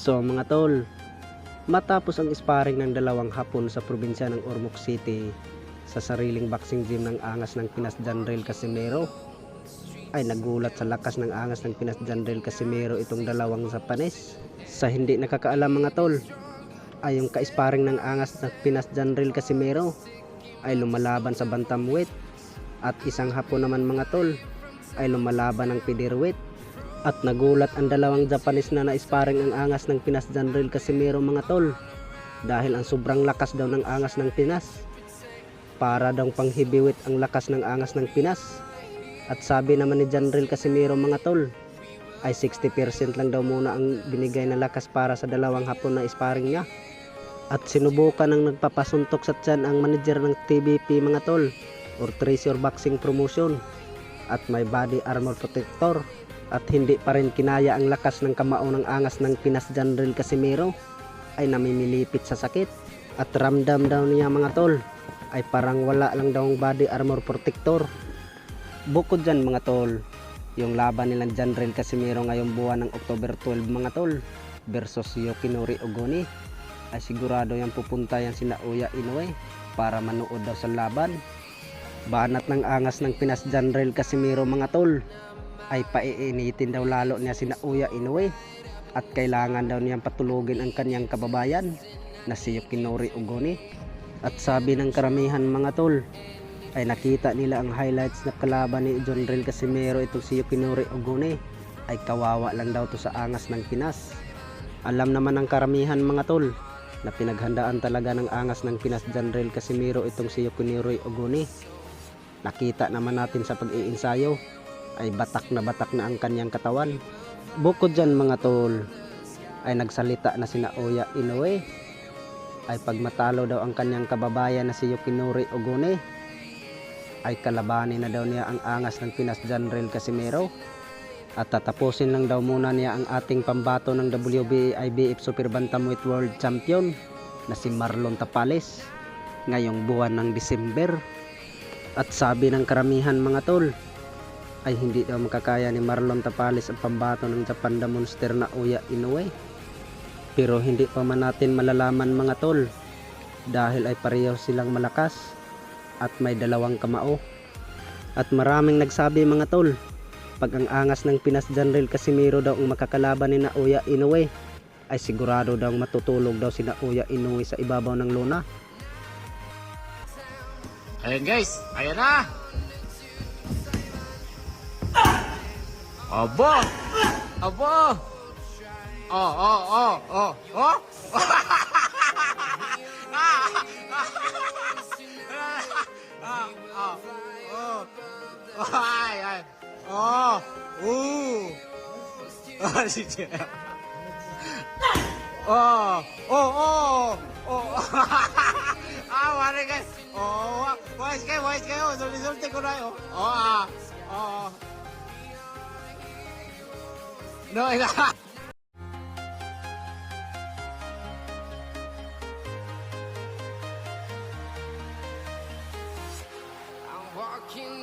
So mga tol, matapos ang sparring ng dalawang hapon sa probinsya ng Ormoc City sa sariling boxing gym ng angas ng Pinas Janrel Casimero, ay nagulat sa lakas ng angas ng Pinas Janrel Casimero itong dalawang Japanese. Sa hindi nakakaalam mga tol, ay yung ka-sparring ng angas ng Pinas Janrel Casimero ay lumalaban sa bantamweight, at isang hapon naman mga tol ay lumalaban ng featherweight. At nagulat ang dalawang Japanese na na-sparring ang angas ng Pinas Janrel Casimero mga tol, dahil ang sobrang lakas daw ng angas ng Pinas. Para daw pang heavyweight ang lakas ng angas ng Pinas. At sabi naman ni Janrel Casimero mga tol, ay 60% lang daw muna ang binigay na lakas para sa dalawang hapon na sparring niya. At sinubukan ng nagpapasuntok sa tiyan ang manager ng TBP mga tol, or Treasure Boxing Promotion, at may body armor protector. At hindi pa rin kinaya ang lakas ng kamao ng angas ng Pinas Janrel Casimero, ay namimilipit sa sakit. At ramdam daw niya mga tol, ay parang wala lang daw ang body armor protector. Bukod dyan mga tol, yung laban nilang Janrel Casimero ngayong buwan ng October 12 mga tol versus Yokinori Ogoni, ay sigurado yung pupunta yan si Naoya Inoue para manood daw sa laban. Banat ng angas ng Pinas Janrel Casimero mga tol, ay paiinitin daw lalo niya si Naoya Inoue, at kailangan daw niyang patulugin ang kanyang kababayan na si Yokinori Ogoni. At sabi ng karamihan mga tol, ay nakita nila ang highlights na kalaban ni Janrel Casimero itong si Yokinori Ogoni, ay kawawa lang daw to sa angas ng Pinas. Alam naman ng karamihan mga tol na pinaghandaan talaga ng angas ng Pinas Janrel Casimero itong si Yokinori Ogoni. Nakita naman natin sa pag-iinsayo, ay batak na ang kanyang katawan. Bukod dyan mga tol, ay nagsalita na si Naoya Inoue, ay pag matalo daw ang kanyang kababayan na si Yokinori Ogoni, ay kalabanin na daw niya ang angas ng Pinas Janrel Casimero. At tatapusin lang daw muna niya ang ating pambato ng WBA IBF Super Bantamweight World Champion na si Marlon Tapales ngayong buwan ng December. At sabi ng karamihan mga tol, ay hindi daw makakaya ni Marlon Tapales ang pambato ng Japan The Monster Naoya Inoue. Pero hindi pa man natin malalaman mga tol, dahil ay pareho silang malakas at may dalawang kamao. At maraming nagsabi mga tol, pag ang angas ng Pinas Janrel Casimero daw ang makakalaban ni Naoya Inoue, ay sigurado daw matutulog daw si Naoya Inoue sa ibabaw ng lona. Ayan guys, ayan na! Aba! Aba! Oh! Ay! Oh! Sige. Mari guys. Wais kayo. Sulti ko na yun. No, ina. I'm walking